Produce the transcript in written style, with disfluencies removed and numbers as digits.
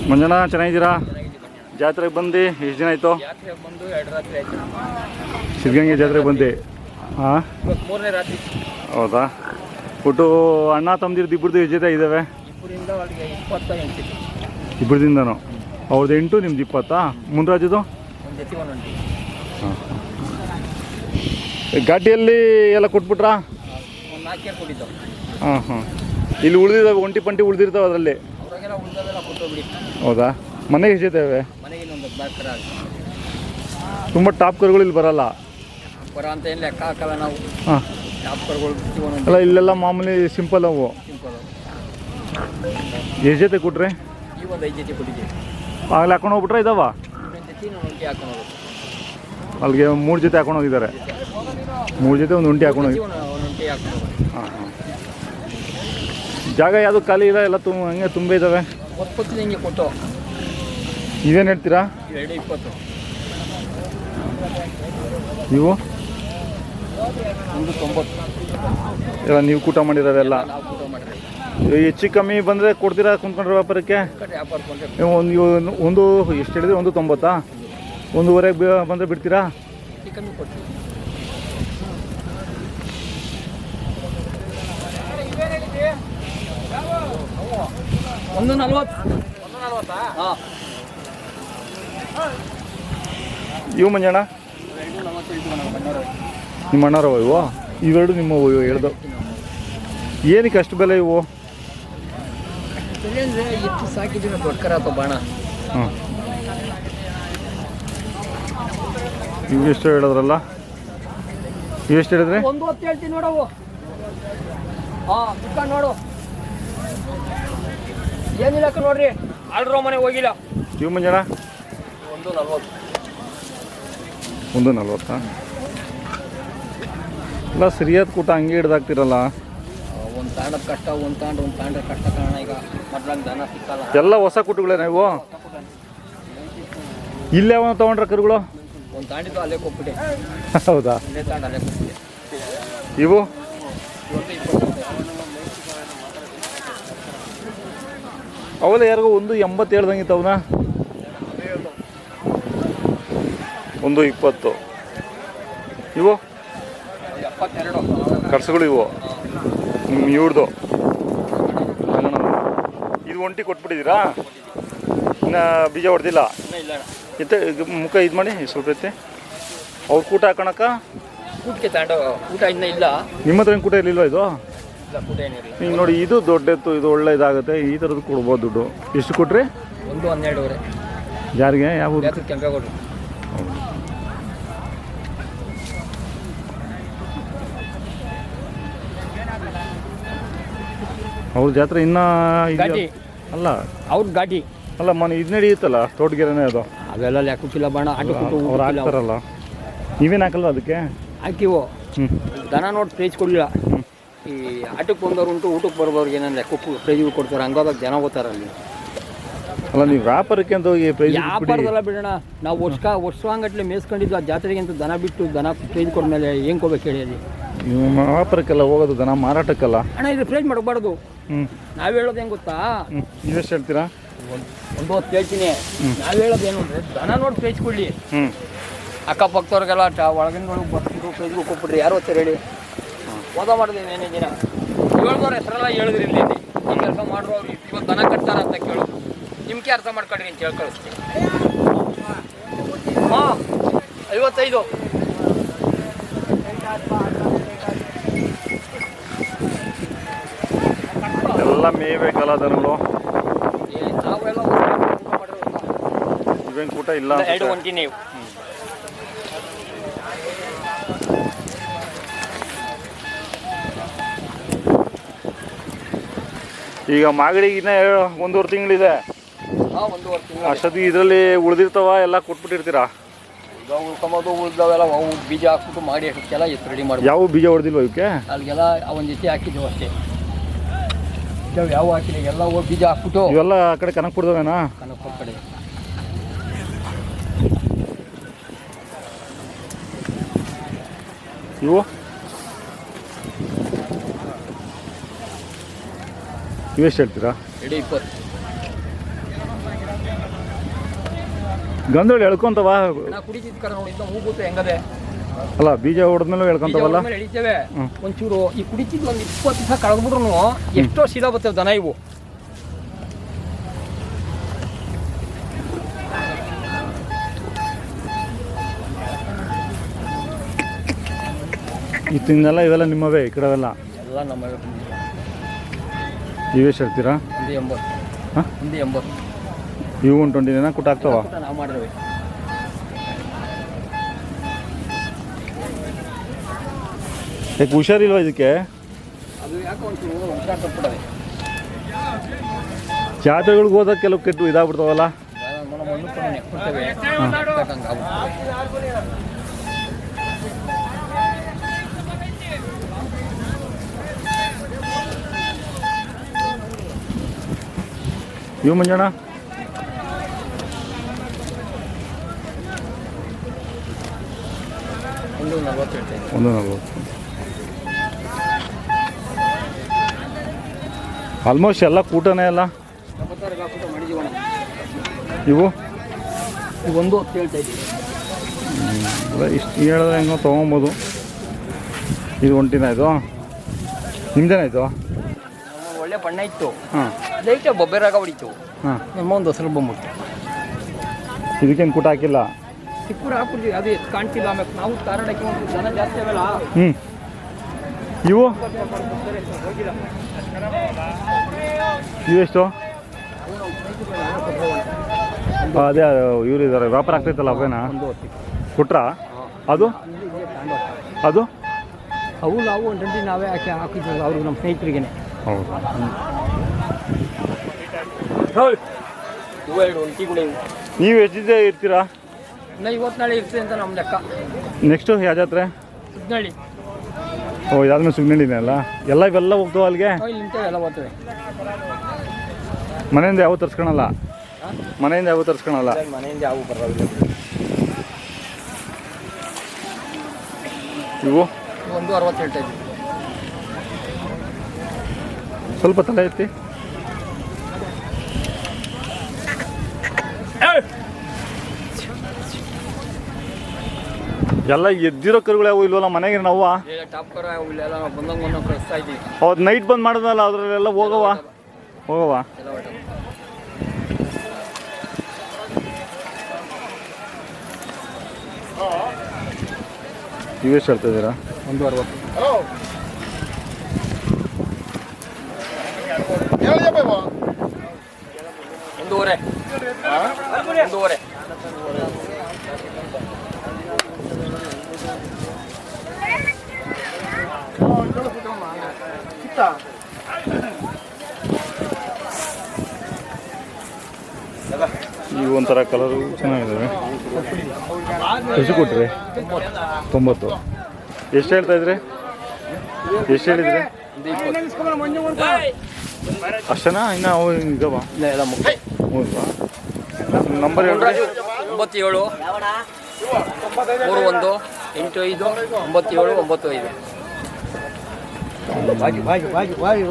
ಮಂಜಣ್ಣ ಚೆನ್ನಾಗಿದ್ದೀರಾ? ಜಾತ್ರೆಗೆ ಬಂದು ಎಷ್ಟು ದಿನ ಆಯಿತು? ಬಂದು 2 ರಾತ್ರಿ ಆಯಿತು. ಸಿದ್ಧಗಂಗೆ ಜಾತ್ರೆಗೆ ಬಂದು ಹಾಂ 3ನೇ ರಾತ್ರಿ. ಹೌದಾ? ಒಟ್ಟು ಅಣ್ಣ ತಮ್ಮದಿರ್ದು ಇಬ್ಬರದು ಎಷ್ಟು ಜೊತೆ ಇದ್ದಾವೆ? ಇಬ್ಬರಿಂದ ಅವಳಿಗೆ 28. ಇಬ್ಬರದಿಂದನೂ ಅವ್ರದ್ದು 8 ನಿಮ್ದು 20. ಮುನ್ರಾಜದು ಒಂದು ಜೊತೆ ಒಂದೊಂದು. ಹಾಂ ಘಾಟಿಯಲ್ಲಿ ಎಲ್ಲ ಕೊಟ್ಬಿಟ್ರಾ? ಒಂದು 4 ಕೊಟ್ಟಿದ್ದು. ಹಾಂ ಹಾಂ ಇಲ್ಲಿ ಉಳಿದಿದ್ದಾವೆ ಒಂಟಿ ಪಂಟಿ ಉಳಿದಿರ್ತಾವೆ ಅದರಲ್ಲಿ? ಅವರಾಗೆಲ್ಲ ಉಳಿದವೆಲ್ಲ ಕೊಟ್ಟೋಗ್ಬಿಡಿ. ಹೌದಾ? ಮನೆಗೆ ಎಷ್ಟು ಜೊತೆ ಇವೆ? ಮನೆಗೆ ಇನ್ನೊಂದು 14 ಕರ ಆಗುತ್ತೆ. ತುಂಬ ಟಾಪ್ ಕರುಗಳು ಇಲ್ಲಿ ಬರಲ್ಲ? ಬರ ಅಂತ ಏನು ಲೆಕ್ಕ ಹಾಕಲ್ಲ ನಾವು. ಹಾಂ ಟಾಪ್ ಕರುಗಳು ಒಂದೊಂದು ಅಲ್ಲ ಇಲ್ಲೆಲ್ಲ ಮಾಮೂಲಿ ಸಿಂಪಲ್ ಅವು. ಸಿಂಪಲ್. ಎಷ್ಟು ಜೊತೆ ಕೊಟ್ರೆ? ಈ ಒಂದು 5 ಜೊತೆ ಕೊಟ್ಟಿದ್ದೀವಿ. ಆಗಲೇ ಹಾಕೊಂಡು ಹೋಗ್ಬಿಟ್ರೆ ಇದಾವ? ಇನ್ನೊಂದು ಜೊತೆ ಇನ್ನೊಂದು ಒಂಟಿ ಹಾಕೊಂಡು ಹೋಗೋದು. ಅಲ್ಲಿಗೆ 3 ಜೊತೆ ಹಾಕೊಂಡು ಹೋಗಿದ್ದಾರೆ. 3 ಜೊತೆ ಒಂದು ಒಂಟಿ ಹಾಕೊಂಡು ಹೋಗಿ. ಒಂದು ಒಂಟಿ ಹಾಕೊಂಡು ಹೋಗೋದು. ಹಾಂ ಹಾಂ ಜಾಗ ಯಾವುದು ಖಾಲಿ ಇಲ್ಲ, ಎಲ್ಲ ಹಂಗೆ ತುಂಬ ಇದ್ದಾವೆ. 20 ಹಿಂಗೆ ಕೊಟ್ಟು. ನೀವೇನು ಹೇಳ್ತೀರಾ? 220. ನೀವು? 190. ಎಲ್ಲ ನೀವು ಕೂಟ ಮಾಡಿರೋವೆಲ್ಲ? ನಾವು ಊಟ ಮಾಡಿದ್ರೆ ಹೆಚ್ಚು ಕಮ್ಮಿ ಬಂದರೆ ಕೊಡ್ತೀರಾ ಕುಂತ್ಕೊಂಡ್ರೆ ವ್ಯಾಪಾರಕ್ಕೆ? ವ್ಯಾಪಾರ ಕೊಂಡ್ರೆ ಒಂದು ಎಷ್ಟು ಹೇಳಿದ್ರೆ 190? 1:15 ಬಂದರೆ ಬಿಡ್ತೀರಾ? ಕಮ್ಮಿ ಕೊಡ್ತೀವಿ. ಒಂದು 40. ಹಾಂ ಇವು ಮಂಜಣ್ಣ ನಿಮ್ಮ ಅಣ್ಣರವ ಇವು? ಇವೆರಡು ನಿಮ್ಮ ಹೇಳ್ದು ಏನಕ್ಕೆ ಅಷ್ಟು ಬೆಲೆ ಇವು? ಅಂದರೆ ಹೆಚ್ಚು ಸಾಕಿದ್ದೀವಿ ದೊಡ್ಡ ಕರ ಅಥವಾ ಬಾಣ. ಹಾಂ ಇವು ಎಷ್ಟು ಹೇಳಿದ್ರಲ್ಲ? ಎಷ್ಟು ಹೇಳಿದ್ರೆ? 110 ಹೇಳ್ತೀನಿ ನೋಡವು. ಹಾಂ ಚಿಕ್ಕನ್ ನೋಡು ಏನಿಲ್ಲ ನೋಡ್ರಿ. ಆಲ್ಡ್ರೋ ಮನೆ ಹೋಗಿಲ್ಲ. ಇವು ಮಂಜಣ್ಣ 140. 140? ಎಲ್ಲ ಸರಿಯಾದ ಕೂಟ ಹಂಗೆ ಹಿಡ್ದಾಕ್ತಿರಲ್ಲ. ಒಂದು ತಾಂಡದ ಕಷ್ಟ, ಒಂದು ತಾಂಡ್ರೆ ಕಷ್ಟ ಕಾರಣ. ಈಗ ಮೊದ್ಲಂಗೆ ದನ ಸಿಕ್ಕಲ್ಲ. ಎಲ್ಲ ಹೊಸ ಕೂಟಗಳೇ ನೀವು? ಇಲ್ಲೇ ಅವನು ತೊಗೊಂಡ್ರೆ ಕರುಗಳು? ಒಂದು ತಾಂಡಿದ್ದು ಅಲ್ಲೇ ಕೊಟ್ಬಿಟ್ಟೆ. ಹೌದಾ? ಇಲ್ಲೇ ತಾಂಡು ಅಲ್ಲೇ ಕೊಟ್ಬಿಟ್ಟೆ. ಇವು 20. ಅವೆಲ್ಲ ಯಾರಿಗೂ 180 ಹೇಳ್ದಂಗಿತ್ತು ಅವನ? 120. ಇವು 72 ಕರ್ಸುಗಳು ಇವು ನಿಮ್ಮ ಇವ್ರದ್ದು? ಇದು ಒಂಟಿ ಕೊಟ್ಬಿಟ್ಟಿದ್ದೀರಾ? ಇನ್ನು ಬೀಜ ಹೊಡೆದಿಲ್ಲ? ಇಲ್ಲ ಎತ್ತೆ ಮುಖ ಇದು ಮಾಡಿ ಸ್ವಲ್ಪ ಎತ್ತೆ. ಅವ್ರು ಕೂಟ ಹಾಕೋಣಕ್ಕ? ಊಟಕ್ಕೆ ತಾಂಡು ಊಟ ಇನ್ನೂ ಇಲ್ಲ. ನಿಮ್ಮ ಹತ್ರ ಏನು ಕೂಟ ಇರಲಿಲ್ವ ಇದು? ಇಲ್ಲ ಊಟ ಏನಿಲ್ಲ. ಈಗ ನೋಡಿ ಇದು ದೊಡ್ಡೆತ್ತು, ಇದು ಒಳ್ಳೆ ಇದಾಗುತ್ತೆ. ಈ ಥರದ್ದು ಕೊಡ್ಬೋದು ದುಡ್ಡು. ಎಷ್ಟು ಕೊಟ್ರಿ? 12.5. ಯಾರಿಗೆ? ಯಾವ ಕೆಂಪೇಗೌಡರು. ಅವ್ರ ಜಾತ್ರೆ ಇನ್ನೂ ಘಾಟಿ ಅಲ್ಲ? ಅವ್ರ ಘಾಟಿ ಅಲ್ಲ ಮನೆ ಇದು ನಡೆಯುತ್ತಲ್ಲ ತೋಟಗೆರೆನೇ ಅದು? ಅವೆಲ್ಲ ಲೆಕ್ಕಕ್ಕಿಲ್ಲ ಬಾಣ. ಆಟೋ ಅವ್ರು ಹಾಕ್ತಾರಲ್ಲ, ನೀವೇನು ಹಾಕಲ್ವ ಅದಕ್ಕೆ? ಹಾಕಿವು. ಹ್ಞೂ ದನ ನೋಡಿ ಪ್ರೈಸ್ ಕೊಡಲಿಲ್ಲ. ಈ ಆಟಕ್ಕೆ ಬಂದವ್ರು ಉಂಟು, ಊಟಕ್ಕೆ ಬರ್ದವ್ರಿಗೆ ಏನಂದ್ರೆ ಲೆಕ್ಕಕ್ಕೂ ಪ್ರೈಸ್ಗಳು ಕೊಡ್ತಾರೆ. ಹಂಗಾದಾಗ ಜನ ಹೋಗ್ತಾರೆ ಅಲ್ಲಿ. ಅಲ್ಲ ನೀವು ವ್ಯಾಪಾರಕ್ಕೆ ಅಂತ ಹೋಗಿ ಪ್ರೈಸ್ ವ್ಯಾಪಾರದಲ್ಲ ಬಿಡೋಣ. ನಾವು ವರ್ಷಾಂಗಟ್ಲೆ ಮೇಯಿಸ್ಕೊಂಡಿದ್ದು ಆ ಜಾತ್ರೆಗೆ ಅಂತ ದನ ಬಿಟ್ಟು ದನ ಪ್ರೈಸ್ ಕೊಡ್ಮೇಲೆ ಹೆಂಗೆ ಹೋಗ್ಬೇಕು ಹೇಳಿ ಅಲ್ಲಿ? ನೀವು ವ್ಯಾಪಾರಕ್ಕೆಲ್ಲ ಹೋಗೋದು, ದನ ಮಾರಾಟಕ್ಕಲ್ಲ ಅಣ್ಣ. ಇದು ಪ್ರೈಸ್ ಮಾಡಬಾರ್ದು. ಹ್ಞೂ ನಾವು ಹೇಳೋದು ಹೆಂಗೆ ಗೊತ್ತಾ? ನೀವೆಷ್ಟು ಹೇಳ್ತೀರಾ? 120 ಹೇಳ್ತೀನಿ. ನಾವು ಹೇಳೋದು ಏನು ಅಂದರೆ ದನ ನೋಡಿ ಪ್ರೈಸ್ ಕೊಡಲಿ. ಹ್ಞೂ ಅಕ್ಕಪಕ್ಕದವ್ರಿಗೆಲ್ಲ ಒಳಗಿನ ಬರ್ತಿದ್ರು ಪ್ರೈಸ್ಗಳು ಕೊಟ್ಬಿಡ್ರಿ. ಯಾರು ಹೋಗ್ತಾರೆ ಹೇಳಿ? ಓದ ಮಾಡಿದೆ ಏನೇ ದಿನ ಹೇಳ್ದವ್ರ ಹೆಸರೆಲ್ಲ ಹೇಳಿದ್ರಿ ಇಲ್ಲಿ ಈ ಕೆಲಸ ಮಾಡ್ರು. ಅವ್ರು ಇವತ್ತು ದನ ಕಟ್ತಾರ ಅಂತ ಕೇಳು. ನಿಮ್ಗೆ ಅರ್ಥ ಮಾಡ್ಕೊಳ್ರಿ ಅಂತ ಹೇಳಿ ಕಳಿಸ್ತೀನಿ. ಹಾಂ 55. ಎಲ್ಲ ಮೇಯ್ಬೇಕಲ್ಲ ದನಗಳು. ನಾವೆಲ್ಲ ಇವೇನು ಕೂಟ ಇಲ್ಲ? 2 ಒಂಟಿ ನೀವು. ಈಗ ಮಾಗಡಿಗೆ ಇನ್ನೂ 1.5 ತಿಂಗಳಿದೆ. ಹಾಂ 1.5 ತಿಂಗಳು. ಅಷ್ಟೊತ್ತಿಗೆ ಇದರಲ್ಲಿ ಉಳಿದಿರ್ತಾವ ಎಲ್ಲ ಕೊಟ್ಬಿಟ್ಟಿರ್ತೀರಾ? ಈಗ ಉಳ್ಕೊಂಬೋದು ಉಳ್ದಾವೆಲ್ಲ ಅವು ಬೀಜ ಹಾಕ್ಬಿಟ್ಟು ಮಾಡಿ ಅಷ್ಟಕ್ಕೆಲ್ಲ ಎತ್ತು ರೆಡಿ ಮಾಡಿ. ಯಾವ ಬೀಜ ಹೊಡೆದಿಲ್ವ ಇವಕ್ಕೆ? ಅಲ್ಲಿಗೆಲ್ಲ ಒಂದು ಜೊತೆ ಹಾಕಿದ್ದೆವು ಅಷ್ಟೇ. ಯಾವ ಹಾಕಿಲ್ಲ ಎಲ್ಲ ಹೋಗಿ ಬೀಜ ಹಾಕ್ಬಿಟ್ಟು. ಇವೆಲ್ಲ ಆ ಕಡೆ ಕನಕಪುರದವೇನಾ? ಕನಕಪುರ ಕಡೆ. ಇವು ಇವೆಷ್ಟು ಹೇಳ್ತೀರಾ? 220. ಗಂಧಗಳು ಎಳ್ಕೊಂತವ. ನಾ ಕುಡಿತಿದ್ ಕರ ನೋಡಿ ಮೂಗುತ್ತೆ ಹೆಂಗದೆ. ಅಲ್ಲ ಬೀಜ ಹೊಡೆದ್ಮೇಲೆ ಎಳ್ಕೊಂತವಲ್ಲ. ಎಳಿತೇವೆ ಒಂಚೂರು ಈ ಕುಡಿತಿದ್ ಒಂದು 20 ದಿವಸ ಕಳೆದ್ಬಿಟ್ರು ಎಷ್ಟೋ ಶೀಲ ಬರ್ತೇವೆ ದನ ಇವು. ಇತ್ತಿನೆಲ್ಲ ಇವೆಲ್ಲ ನಿಮ್ಮವೇ ಈ ಕಡೆವೆಲ್ಲ ಎಲ್ಲ ನಮ್ಮ ಇವೆಷ್ಟು ಹೇಳ್ತೀರಾ? 180. ಹಾಂ 180. ಇವು 120 ಕುಟ್ಟಾಗ್ತಾವ. ನಾವು ಮಾಡಿದ್ವಿ. ಯಾಕೆ ಹುಷಾರಿಲ್ವಾ ಇದಕ್ಕೆ? ಅದು ಯಾಕೆ ಒಂಚೂರು ಹುಷಾರು ತಪ್ಪಿಡವೆ. ಜಾತ್ರೆಗಳಿಗೆ ಹೋದಾಗ ಕೆಲವು ಕೆಟ್ಟು ಇದಾಗ್ಬಿಡ್ತಾವಲ್ಲ. ಮಣ್ಣು ನೆಕ್ಬಿಡ್ತೇವೆ. ಇವು ಮಂಜಣ್ಣ 140. ಆಲ್ಮೋಸ್ಟ್ ಎಲ್ಲ ಕೂಟನೇ ಅಲ್ಲ ಇವು. ಒಂದು ಹೇಳ್ತಾ ಇದ್ದೀವಿ. ಇಷ್ಟು ಹೇಳಿದ್ರೆ ಹೆಂಗೋ ತೊಗೊಬೋದು. ಇದು ಒಂಟಿನ ಇದು ನಿಮ್ದೇನಾಯ್ತು? ಒಳ್ಳೆ ಬಣ್ಣ ಇತ್ತು. ಹಾಂ ಲೈಟಾಗಿ ಬೊಬ್ಬೆರಾಗ ಹೊಡಿತು. ಹಾಂ ನಮ್ಮ ಒಂದು ಹಸಿರು ಬಂದ್ಬಿಟ್ಟು ಇದಕ್ಕೇನು ಕೂಟ ಹಾಕಿಲ್ಲ. ಚಿಕ್ಕೂರು ಹಾಕ್ಬಿಡ್ತೀವಿ ಅದು ಎಷ್ಟು ಕಾಣ್ತಿಲ್ಲ. ಆಮೇಲೆ ನಾವು ಕಾರಣಕ್ಕೆ ಒಂದು ಜನ ಜಾಸ್ತಿ ಆಗಲ್ಲ. ಇವು ಇವೆಷ್ಟು? ಅದೇ ಇವ್ರು ಇದ್ದಾರೆ ವ್ಯಾಪಾರ ಆಗ್ತೈತಲ್ಲ ಅವೇನಾ ಕೊಟ್ರ? ಅದು ಅದು ಅವು ನಾವು ಒಂಟಿ ನಾವೇ ಹಾಕಿದ್ವಲ್ಲ ಅವ್ರಿಗೆ ನಮ್ಮ ಸ್ನೇಹಿತರಿಗೇನೆ. ಹೌದು ಇವು 2 ಒಂಟಿಗಳು ಇವು. ನೀವು ಎಷ್ಟು ದಿವಸ ಇರ್ತೀರಾ? ಇನ್ನು 20 ನಾಳೆ ಇರ್ತದೆ ಅಂತ ನಮ್ಮ ಲೆಕ್ಕ. ನೆಕ್ಸ್ಟು ಯಾವ ಜಾತ್ರೆ? ಸುಗ್ನಳ್ಳಿ. ಓ ಇದಾದ್ಮೇಲೆ ಸುಗ್ನಳ್ಳಿನೇ ಅಲ್ಲ. ಎಲ್ಲ ಇವೆಲ್ಲ ಹೋಗ್ತಾವ ಅಲ್ಲಿಗೆ? ಇಲ್ಲಿ ನಿಂತೇವೆ ಎಲ್ಲ ಹೋಗ್ತೇವೆ. ಮನೆಯಿಂದ ಯಾವ ತರ್ಸ್ಕೊಳಲ್ಲ? ಮನೆಯಿಂದ ಯಾವ ತರ್ಸ್ಕೊಳಲ್ಲ? ಮನೆಯಿಂದ ಯಾವ ಬರೋದಿಲ್ಲ. ಇವು 160 ಹೇಳ್ತಾ ಇದ್ದೀವಿ. ಸ್ವಲ್ಪ ತಲೆ ಐತಿ. ಎಲ್ಲ ಎದ್ದಿರೋ ಕರುಗಳು ಯಾವ ಇಲ್ವಲ್ಲ ಮನೆಗೆ ನಾವು? ಟಾಪ್ ಕರ ಇಲ್ಲೆಲ್ಲ ಬಂದಂಗೆ ಬಂದಂಗೆ ಕಳಿಸ್ತಾ ಇದ್ದೀವಿ. ಹೌದು ನೈಟ್ ಬಂದು ಮಾಡಿದ್ನಲ್ಲ ಅದರಲ್ಲೆಲ್ಲ ಹೋಗವ ಎಲ್ಲ ಹೊರಟ ಇವೆಷ್ಟು ಹೇಳ್ತಾ ಇದ್ದೀರಾ? 160. 1.5. 1.5. ಇವು ಒಂಥರ ಕಲರು ಚೆನ್ನಾಗಿದ್ದಾವೆ. ಎಷ್ಟು ಕೊಟ್ರಿ? 90. ಎಷ್ಟು ಹೇಳ್ತಾ ಇದ್ರಿ? ಎಷ್ಟು ಹೇಳಿದ್ರಿ? ಅಷ್ಟೇನಾ? ಇನ್ನು ಅವು ಇದಾವ? ಹೌದಾ? ನಂಬರ್ ಹೇಳ್ರಿ. 97 31 85 97 95.